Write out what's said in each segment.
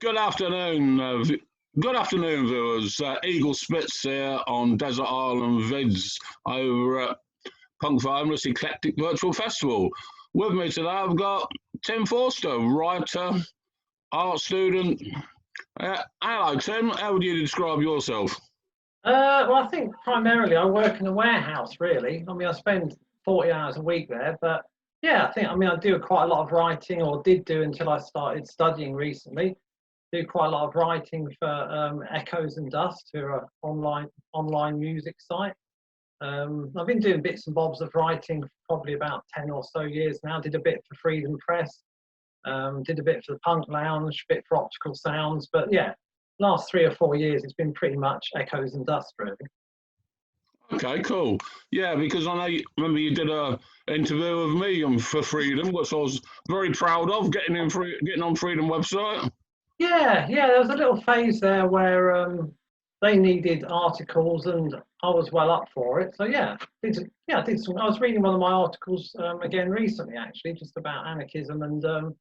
Good afternoon, good afternoon, viewers. Eagle Spitz here on Desert Island Vids over at Punk Virus Eclectic Virtual Festival. With me today, I've got Tim Forster, writer, art student. Hello, Tim. How would you describe yourself? Well, I think primarily I work in a warehouse, really. I mean, I spend 40 hours a week there, but yeah, I do quite a lot of writing, or did do until I started studying recently. Do quite a lot of writing for Echoes and Dust, who are an online music site. I've been doing bits and bobs of writing for probably about 10 or so years now. Did a bit for Freedom Press, did a bit for the Punk Lounge, a bit for Optical Sounds, but yeah, last 3 or 4 years it's been pretty much Echoes and Dust, really. Okay, cool. Yeah, because I know remember you did a interview with me for Freedom, which I was very proud of, getting on Freedom website. Yeah, there was a little phase there where they needed articles, and I was well up for it. So yeah, I did some. I was reading one of my articles again recently, actually, just about anarchism, and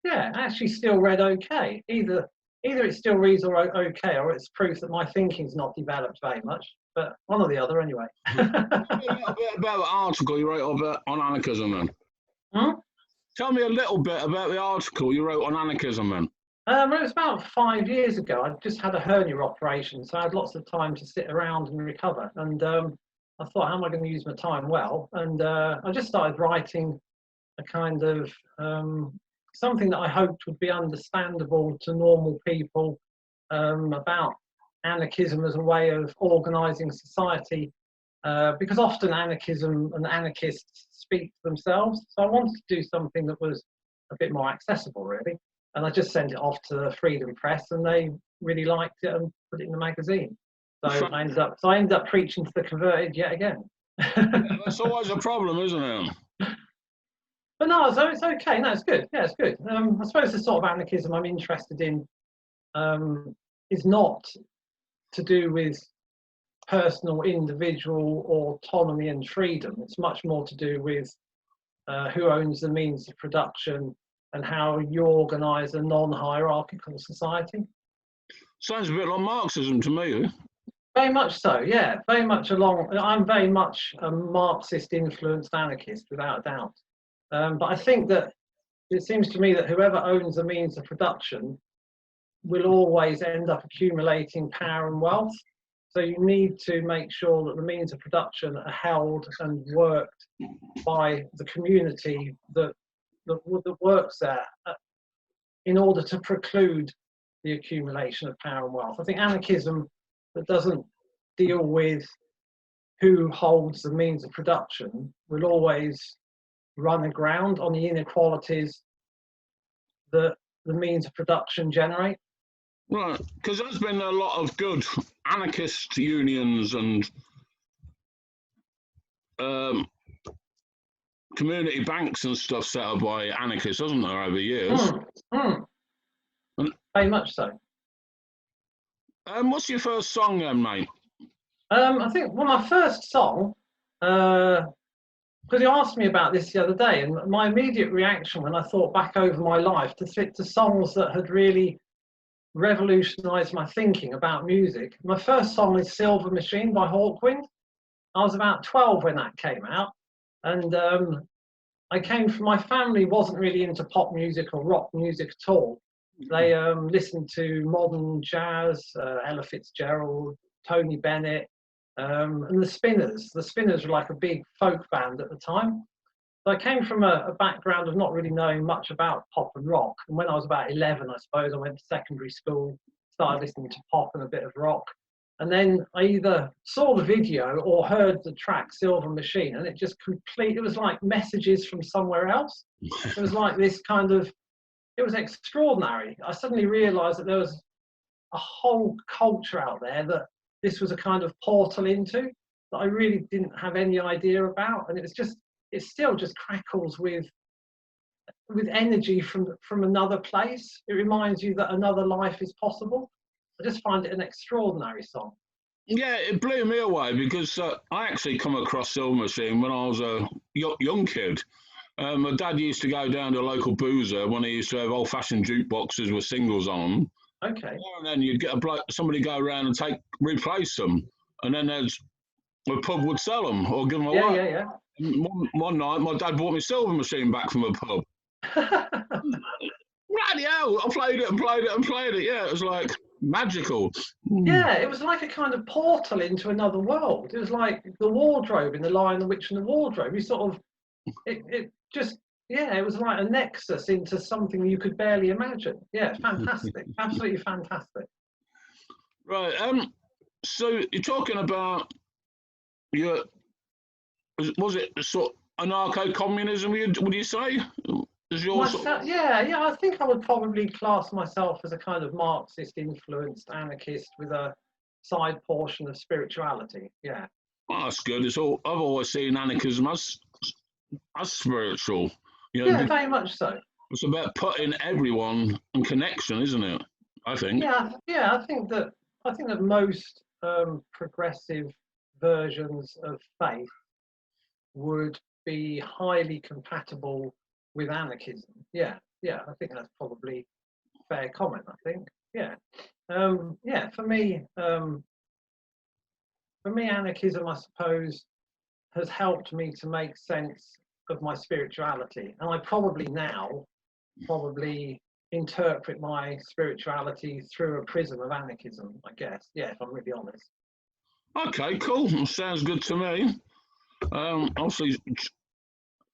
yeah, actually still read okay. Either it still reads okay, or it's proof that my thinking's not developed very much. But one or the other, anyway. Tell me a little bit about the article you wrote on anarchism, then. Tell me a little bit about the article you wrote on anarchism, then. It was about 5 years ago. I just had a hernia operation, so I had lots of time to sit around and recover. And I thought, how am I going to use my time well? And I just started writing a kind of something that I hoped would be understandable to normal people about anarchism as a way of organising society, because often anarchism and anarchists speak for themselves. So I wanted to do something that was a bit more accessible, really. And I just sent it off to Freedom Press, and they really liked it and put it in the magazine. So I ended up preaching to the converted yet again. Yeah, that's always a problem, isn't it? But no, so it's okay. No, it's good. Yeah, it's good. I suppose the sort of anarchism I'm interested in is not to do with personal, individual autonomy and freedom. It's much more to do with who owns the means of production and how you organise a non-hierarchical society. Sounds a bit like Marxism to me. Very much so, yeah. Very much I'm very much a Marxist-influenced anarchist, without a doubt. But I think that it seems to me that whoever owns the means of production will always end up accumulating power and wealth. So you need to make sure that the means of production are held and worked by the community that works there in order to preclude the accumulation of power and wealth. I think anarchism that doesn't deal with who holds the means of production will always run aground on the inequalities that the means of production generate. Right, because there's been a lot of good anarchist unions and community banks and stuff set up by anarchists, hasn't there, over years? Very much so. What's your first song then, mate? I think, well, my first song, because you asked me about this the other day, and my immediate reaction when I thought back over my life to songs that had really revolutionised my thinking about music, my first song is Silver Machine by Hawkwind. I was about 12 when that came out, and I came from, my family wasn't really into pop music or rock music at all. They listened to modern jazz, Ella Fitzgerald, Tony Bennett, and the Spinners. The Spinners were like a big folk band at the time. So I came from a background of not really knowing much about pop and rock. And when I was about 11, I suppose, I went to secondary school, started listening to pop and a bit of rock. And then I either saw the video or heard the track Silver Machine, and it was like messages from somewhere else. It was like this kind of, it was extraordinary. I suddenly realized that there was a whole culture out there that this was a kind of portal into that I really didn't have any idea about. And it still just crackles with energy from another place. It reminds you that another life is possible. I just find it an extraordinary song. Yeah, it blew me away because I actually come across Silver Machine when I was a young kid. My dad used to go down to a local boozer when he used to have old-fashioned jukeboxes with singles on them, Okay. And then you'd get somebody go around and replace them, and then the pub would sell them or give them Yeah, away. yeah, One night, my dad bought me a silver machine back from a pub. yeah. Bloody hell! I played it and played it and played it. Yeah, it was like magical. Yeah, it was like a kind of portal into another world. It was like the wardrobe in The Lion, the Witch, and the Wardrobe. You sort of, it just, yeah, it was like a nexus into something you could barely imagine. Yeah, fantastic, absolutely fantastic. Right. So you're talking about your, was it sort of anarcho-communism? Would you say? Is your sort of... Yeah, I think I would probably class myself as a kind of Marxist influenced anarchist with a side portion of spirituality. Yeah. Oh, that's good. It's all I've always seen anarchism as spiritual. You know, Yeah, very much so. it's about putting everyone in connection, isn't it? I think. Yeah, I think that most progressive versions of faith would be highly compatible with anarchism. Yeah, I think that's probably a fair comment. I think. Yeah, yeah. For me, anarchism, I suppose, has helped me to make sense of my spirituality, and I probably interpret my spirituality through a prism of anarchism, I guess. Yeah, if I'm really honest. Okay, cool. Sounds good to me. Obviously,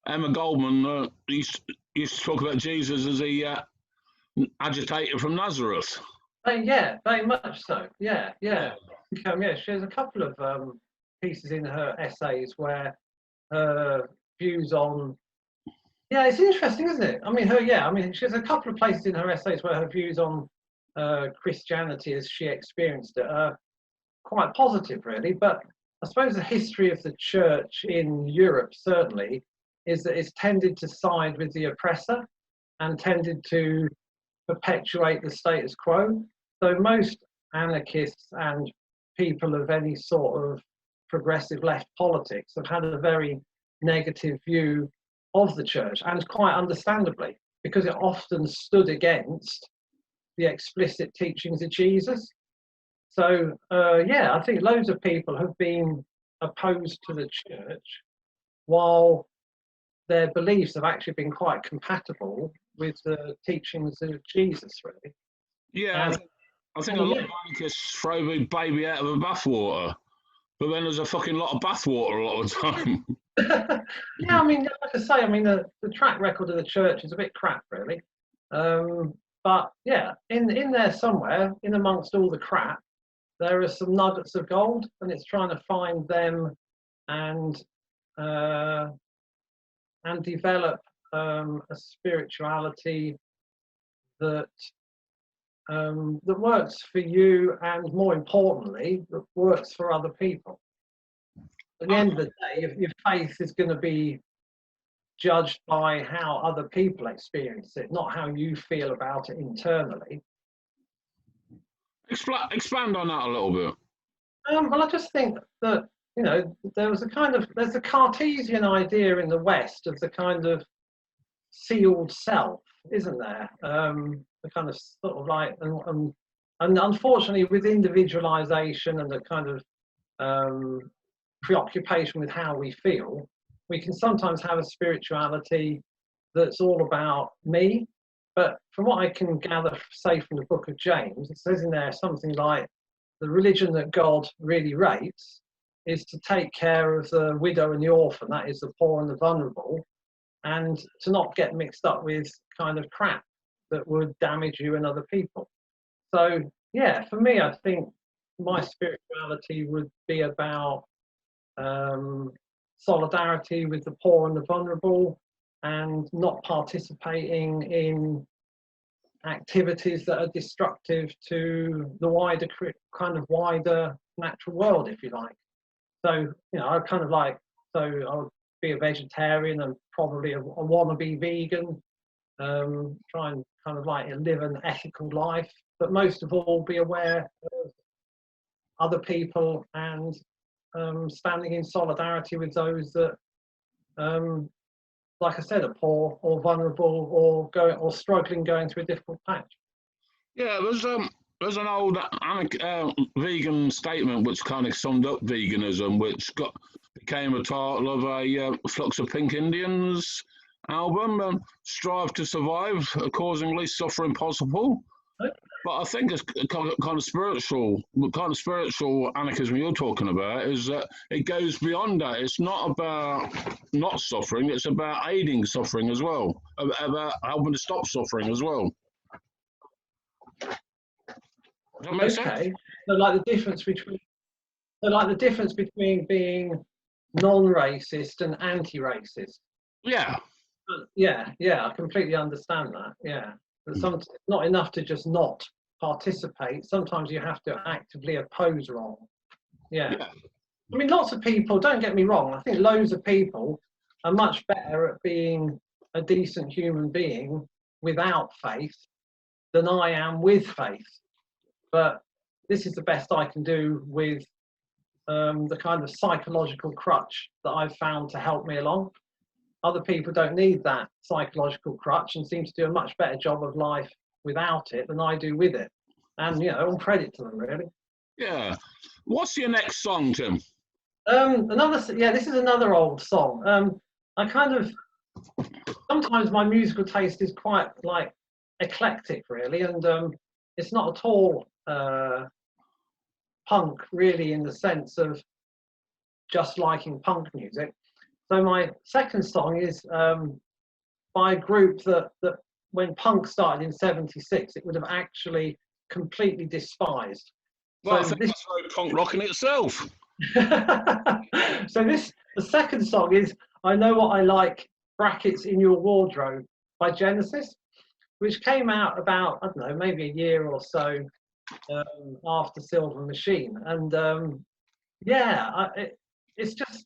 Emma Goldman used to talk about Jesus as a agitator from Nazareth. Yeah, very much so. Yeah. Yeah, she has a couple of pieces in her essays where her views on. Yeah, it's interesting, isn't it? I mean, she has a couple of places in her essays where her views on Christianity as she experienced it are quite positive, really. But I suppose the history of the church in Europe certainly is that it's tended to side with the oppressor and tended to perpetuate the status quo. So most anarchists and people of any sort of progressive left politics have had a very negative view of the church, and quite understandably, because it often stood against the explicit teachings of Jesus. So yeah, I think loads of people have been opposed to the church while their beliefs have actually been quite compatible with the teachings of Jesus, really. Yeah, I think a lot of anarchists throw the baby out of the bathwater, but then there's a fucking lot of bathwater a lot of the time. Yeah, I mean, like I say, I mean, the track record of the church is a bit crap, really. But yeah, in there somewhere, in amongst all the crap, there are some nuggets of gold, and it's trying to find them and develop a spirituality that that works for you, and more importantly, that works for other people. At the end of the day, your faith is going to be judged by how other people experience it, not how you feel about it internally. Expand on that a little bit. Well, I just think that, you know, there's a Cartesian idea in the West of the kind of sealed self, isn't there? The kind of sort of like, and unfortunately, with individualization and the kind of preoccupation with how we feel, we can sometimes have a spirituality that's all about me. But from what I can gather, say from the book of James, it says in there something like, the religion that God really rates is to take care of the widow and the orphan, that is the poor and the vulnerable, and to not get mixed up with kind of crap that would damage you and other people. So yeah, for me, I think my spirituality would be about solidarity with the poor and the vulnerable, and not participating in activities that are destructive to the wider natural world, if you like. So, you know, I would be a vegetarian and probably a wannabe vegan, try and kind of like live an ethical life, but most of all be aware of other people and standing in solidarity with those that, like I said, are poor or vulnerable or struggling, going through a difficult patch. Yeah, there's an old vegan statement which kind of summed up veganism, which became a title of a Flux of Pink Indians album. Strive to survive, causing least suffering possible. But I think it's kind of spiritual. The kind of spiritual anarchism you're talking about is that it goes beyond that. It's not about not suffering. It's about aiding suffering as well. About helping to stop suffering as well. Does that make sense? So like the difference between being non-racist and anti-racist. Yeah. Yeah, I completely understand that. Yeah, but it's not enough to just not participate. Sometimes you have to actively oppose wrong. Yeah. I mean, lots of people, don't get me wrong, I think loads of people are much better at being a decent human being without faith than I am with faith. But this is the best I can do with the kind of psychological crutch that I've found to help me along. Other people don't need that psychological crutch and seem to do a much better job of life without it than I do with it. And, you know, all credit to them, really. Yeah. What's your next song, Tim? This is another old song. I kind of, sometimes my musical taste is quite like eclectic, really, and it's not at all punk, really, in the sense of just liking punk music. So my second song is by a group that when punk started in '76, it would have actually completely despised. Well, so I think that's very punk rock in itself. So the second song is I Know What I Like, brackets in Your Wardrobe by Genesis, which came out about, I don't know, maybe a year or so after Silver Machine. And it's just,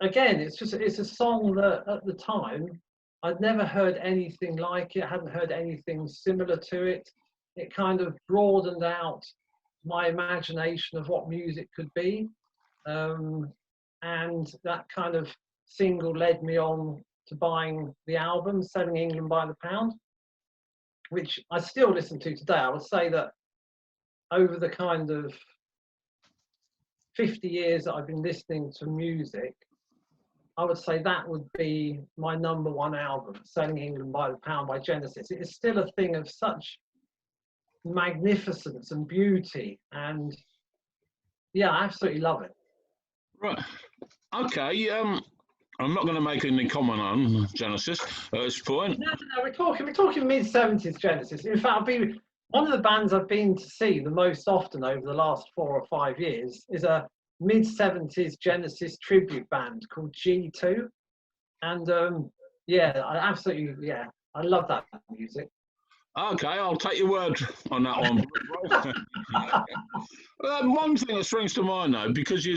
again, it's a song that at the time I'd never heard anything like it, hadn't heard anything similar to it. It kind of broadened out my imagination of what music could be. And that kind of single led me on to buying the album, Selling England by the Pound, which I still listen to today. I would say that over the kind of 50 years that I've been listening to music, I would say that would be my number one album, Selling England by the Pound by Genesis. It is still a thing of such magnificence and beauty, and yeah, I absolutely love it. Right. Okay. I'm not going to make any comment on Genesis at this point. No, we're talking mid-70s Genesis. In fact, one of the bands I've been to see the most often over the last 4 or 5 years is a mid-70s Genesis tribute band called G2. And I love that music. Okay, I'll take your word on that one. One thing that springs to mind though, because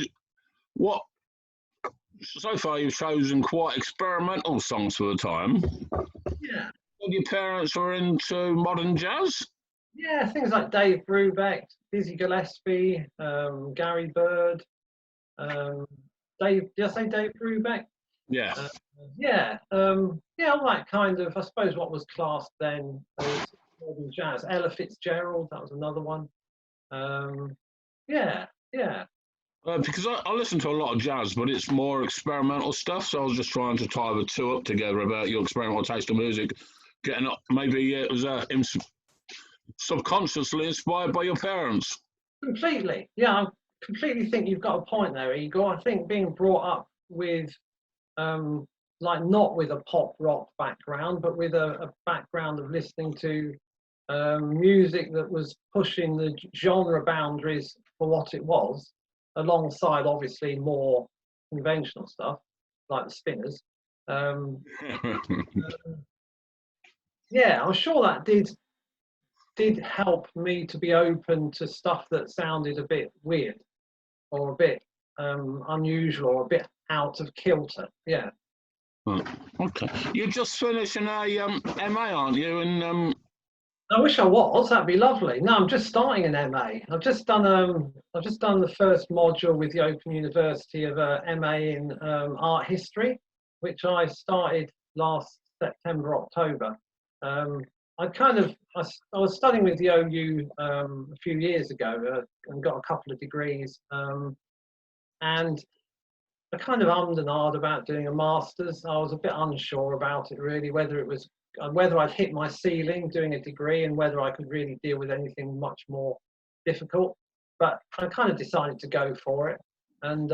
so far you've chosen quite experimental songs for the time. Yeah. Your parents were into modern jazz? Yeah, things like Dave Brubeck, Dizzy Gillespie, Gary Bird. Did I say Dave Brubeck? Yeah. All that kind of, I suppose, what was classed then as modern jazz. Ella Fitzgerald, that was another one. Because I listen to a lot of jazz, but it's more experimental stuff. So I was just trying to tie the two up together about your experimental taste of music. Getting up, maybe it was subconsciously inspired by your parents. Completely, yeah. I completely think you've got a point there, Igor. I think being brought up with, not with a pop rock background, but with a background of listening to music that was pushing the genre boundaries for what it was, alongside obviously more conventional stuff like the Spinners. I'm sure that did help me to be open to stuff that sounded a bit weird or a bit unusual or a bit out of kilter. Yeah. Okay. You're just finishing a MA, aren't you? And I wish I was. That'd be lovely. No, I'm just starting an MA. I've just done the first module with the Open University of MA in art history, which I started last September, October. I was studying with the OU a few years ago and got a couple of degrees, and I kind of ummed and ahed about doing a master's. I was a bit unsure about it really, whether I'd hit my ceiling doing a degree and whether I could really deal with anything much more difficult. But I kind of decided to go for it, and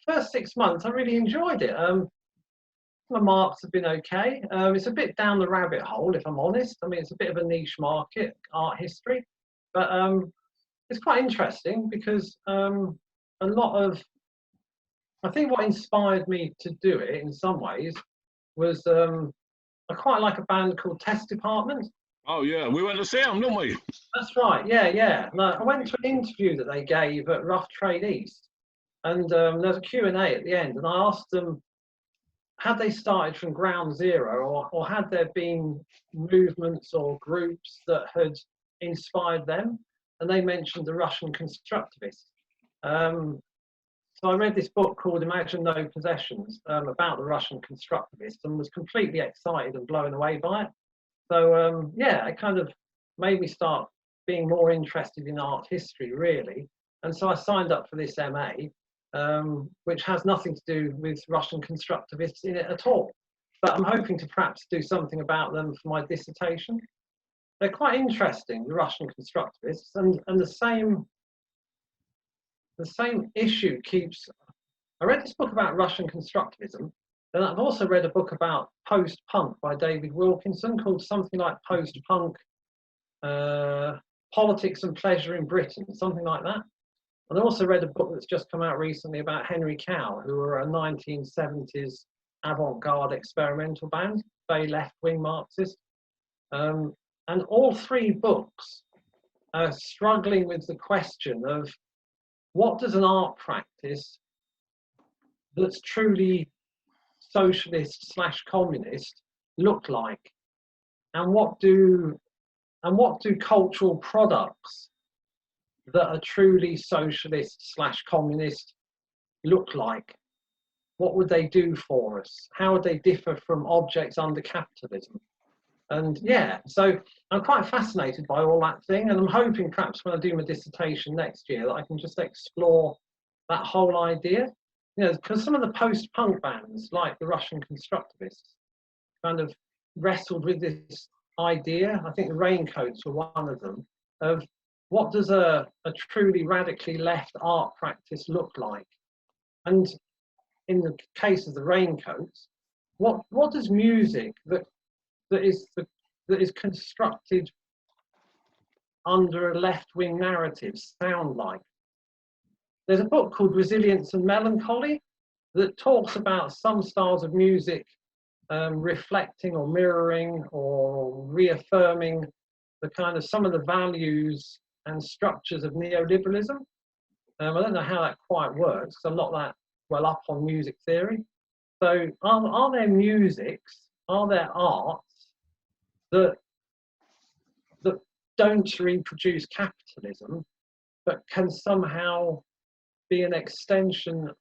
first 6 months I really enjoyed it. My marks have been okay. It's a bit down the rabbit hole, if I'm honest. I mean, it's a bit of a niche market, art history, but it's quite interesting because a lot of, I think what inspired me to do it in some ways was I quite like a band called Test Department. Oh yeah, we went to see them, didn't we? That's right, yeah. No, I went to an interview that they gave at Rough Trade East, and there's a Q&A at the end, and I asked them, had they started from ground zero, or had there been movements or groups that had inspired them? And they mentioned the Russian constructivists. So I read this book called Imagine No Possessions about the Russian constructivists and was completely excited and blown away by it. So it kind of made me start being more interested in art history, really. And so I signed up for this MA. Which has nothing to do with Russian constructivists in it at all. But I'm hoping to perhaps do something about them for my dissertation. They're quite interesting, the Russian constructivists, and the same issue keeps. I read this book about Russian constructivism, and I've also read a book about post-punk by David Wilkinson called something like Post-Punk Politics and Pleasure in Britain, something like that. And I also read a book that's just come out recently about Henry Cow, who were a 1970s avant-garde experimental band, very left-wing Marxist. And all three books are struggling with the question of what does an art practice that's truly socialist/communist look like? And what do cultural products that are truly socialist/communist look like? What would they do for us? How would they differ from objects under capitalism? And so I'm quite fascinated by all that thing, and I'm hoping perhaps when I do my dissertation next year that I can just explore that whole idea. Because some of the post-punk bands, like the Russian constructivists, kind of wrestled with this idea. I think the Raincoats were one of them, of what does a truly radically left art practice look like? And in the case of the Raincoats, what does music that is constructed under a left-wing narrative sound like? There's a book called Resilience and Melancholy that talks about some styles of music reflecting or mirroring or reaffirming the kind of some of the values and structures of neoliberalism. I don't know how that quite works because I'm not that well up on music theory. So are there musics, are there arts that don't reproduce capitalism but can somehow be an extension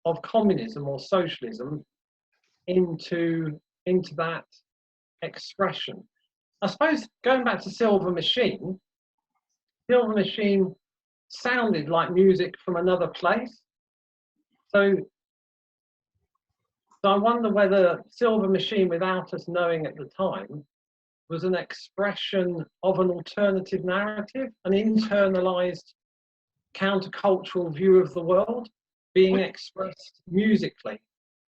of communism or socialism into that expression? I suppose going back to Silver Machine sounded like music from another place. So I wonder whether Silver Machine, without us knowing at the time, was an expression of an alternative narrative, an internalized countercultural view of the world being expressed musically.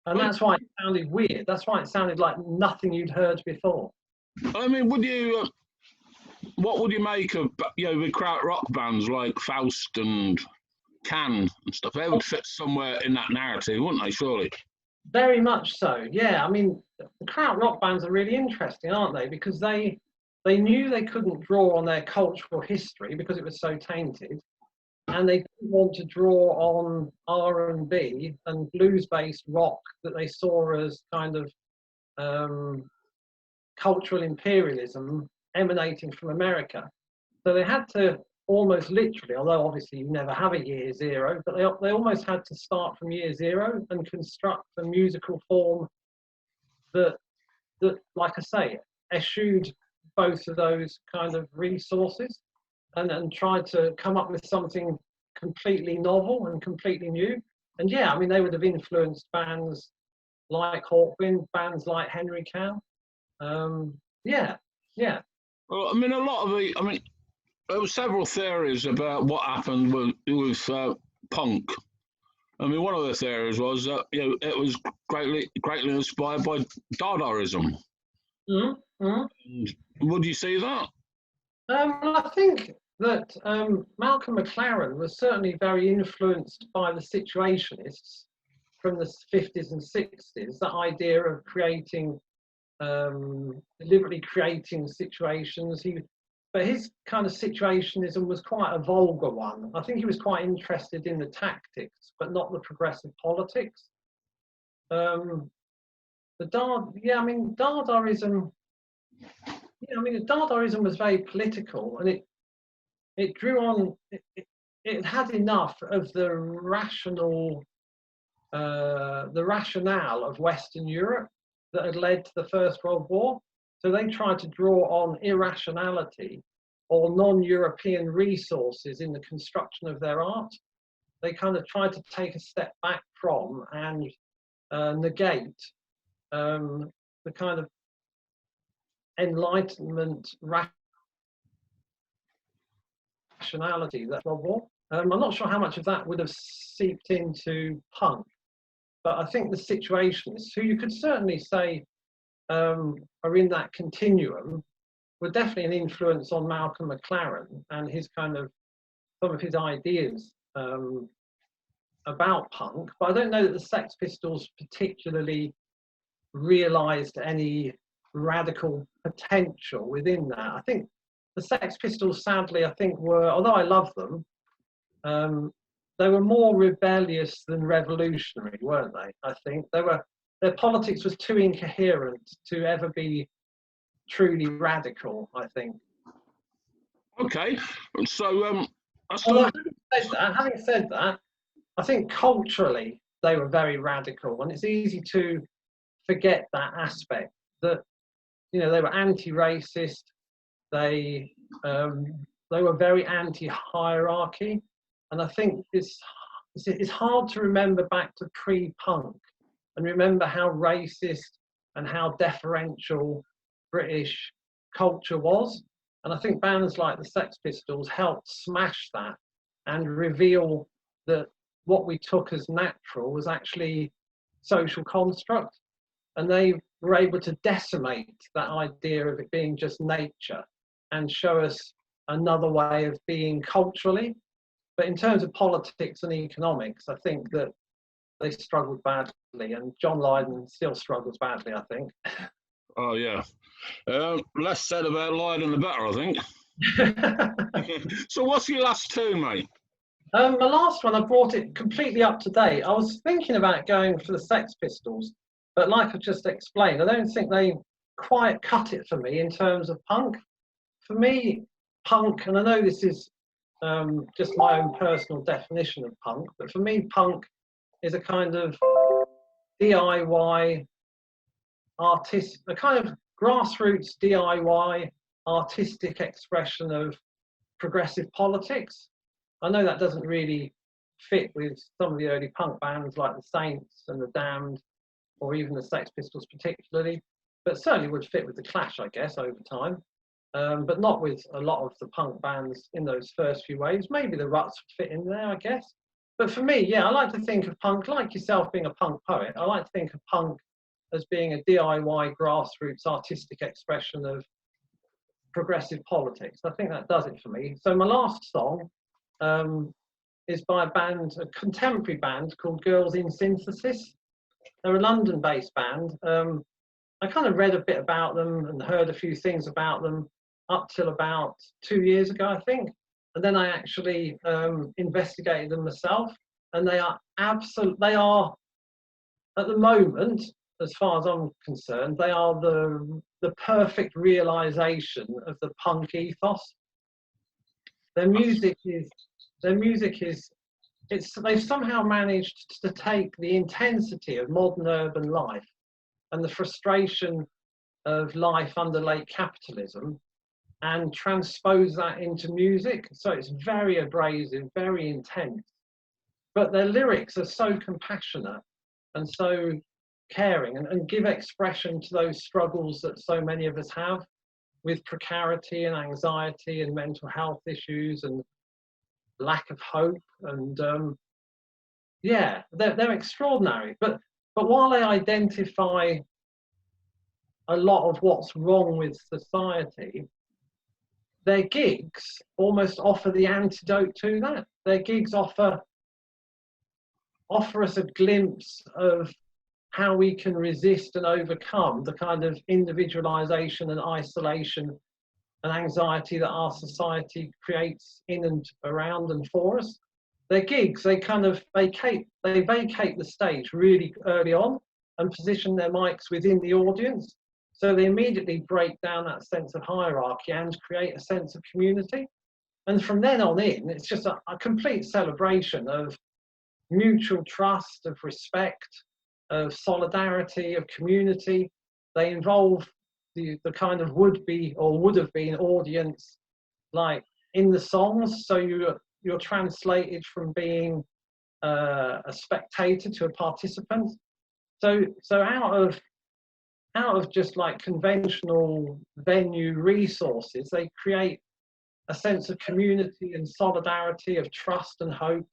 And that's why it sounded weird. That's why it sounded like nothing you'd heard before. I mean, what would you make of, the krautrock bands like Faust and Can and stuff? They would fit somewhere in that narrative, wouldn't they, surely? Very much so, yeah. I mean, the krautrock bands are really interesting, aren't they? Because they knew they couldn't draw on their cultural history because it was so tainted, and they didn't want to draw on R&B and blues-based rock that they saw as kind of cultural imperialism emanating from America. So they had to almost literally, although obviously you never have a year zero, but they almost had to start from year zero and construct a musical form that like I say, eschewed both of those kind of resources and tried to come up with something completely novel and completely new. And yeah, I mean, they would have influenced bands like Hawkwind, bands like Henry Cow. Yeah. Well, I mean, there were several theories about what happened with punk. I mean, one of the theories was that it was greatly inspired by Dadaism. Would you see that? I think that Malcolm McLaren was certainly very influenced by the Situationists from the 50s and 60s. That idea of creating, deliberately creating situations. But his kind of situationism was quite a vulgar one. I think he was quite interested in the tactics, but not the progressive politics. Dadaism. Dadaism was very political, and it drew on. It had enough of the rationale of Western Europe that had led to the First World War. So they tried to draw on irrationality or non-European resources in the construction of their art. They kind of tried to take a step back from and negate the kind of Enlightenment rationality that World War. I'm not sure how much of that would have seeped into punk, but I think the Situationists, who you could certainly say are in that continuum, were definitely an influence on Malcolm McLaren and his kind of some of his ideas about punk. But I don't know that the Sex Pistols particularly realised any radical potential within that. I think the Sex Pistols, sadly, I think were, although I love them, they were more rebellious than revolutionary, weren't they? I think their politics was too incoherent to ever be truly radical, I think. Okay, so having said that, I think culturally they were very radical, and it's easy to forget that aspect. That they were anti-racist. They were very anti-hierarchy, and I think it's hard to remember back to pre-punk and remember how racist and how deferential British culture was. And I think bands like the Sex Pistols helped smash that and reveal that what we took as natural was actually social construct. And they were able to decimate that idea of it being just nature and show us another way of being culturally. But in terms of politics and economics, I think that they struggled badly, and John Lydon still struggles badly, I think. Oh, yeah. Less said about Lydon, the better, I think. So what's your last two, mate? My last one, I brought it completely up to date. I was thinking about going for the Sex Pistols, but like I just explained, I don't think they quite cut it for me in terms of punk. For me, punk, and I know this is just my own personal definition of punk, but for me, punk is a kind of DIY artist, a kind of grassroots DIY artistic expression of progressive politics. I know that doesn't really fit with some of the early punk bands like the Saints and the Damned, or even the Sex Pistols particularly, but certainly would fit with the Clash, I guess, over time. But not with a lot of the punk bands in those first few waves. Maybe the Ruts would fit in there, I guess. But for me, yeah, I like to think of punk, like yourself being a punk poet, I like to think of punk as being a DIY grassroots artistic expression of progressive politics. I think that does it for me. So my last song is by a contemporary band called Girls in Synthesis. They're a London-based band. I kind of read a bit about them and heard a few things about them up till about 2 years ago, I think. And then I actually investigated them myself, and they are at the moment, as far as I'm concerned, they are the perfect realization of the punk ethos. Their music is, they've somehow managed to take the intensity of modern urban life and the frustration of life under late capitalism and transpose that into music. So it's very abrasive, very intense, but their lyrics are so compassionate and so caring, and give expression to those struggles that so many of us have with precarity and anxiety and mental health issues and lack of hope. And yeah, they're extraordinary. But while they identify a lot of what's wrong with society, their gigs almost offer the antidote to that. Their gigs offer us a glimpse of how we can resist and overcome the kind of individualization and isolation and anxiety that our society creates in and around and for us. Their gigs, they kind of vacate the stage really early on and position their mics within the audience. So they immediately break down that sense of hierarchy and create a sense of community. And from then on in, it's just a complete celebration of mutual trust, of respect, of solidarity, of community. They involve the kind of would-be or would have been audience like in the songs. So you're translated from being a spectator to a participant. So out of just like conventional venue resources, they create a sense of community and solidarity, of trust and hope.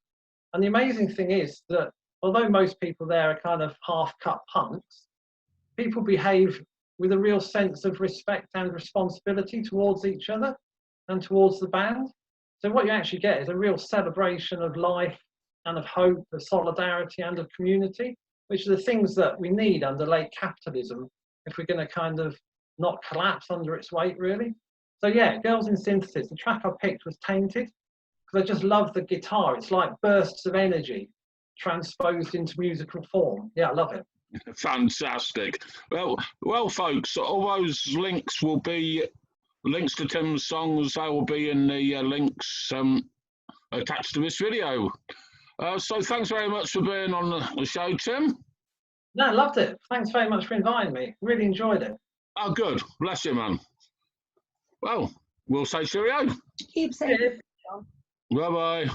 And the amazing thing is that although most people there are kind of half-cut punks, people behave with a real sense of respect and responsibility towards each other and towards the band. So what you actually get is a real celebration of life and of hope, of solidarity and of community, which are the things that we need under late capitalism if we're going to kind of not collapse under its weight, really. So yeah, Girls in Synthesis, the track I picked was Tainted, because I just love the guitar. It's like bursts of energy transposed into musical form. Yeah, I love it. Fantastic. Well, folks, all those links will be links to Tim's songs. They will be in the links attached to this video. So thanks very much for being on the show, Tim. No, loved it. Thanks very much for inviting me. Really enjoyed it. Oh, good. Bless you, man. Well, we'll say cheerio. Keep safe. Bye-bye.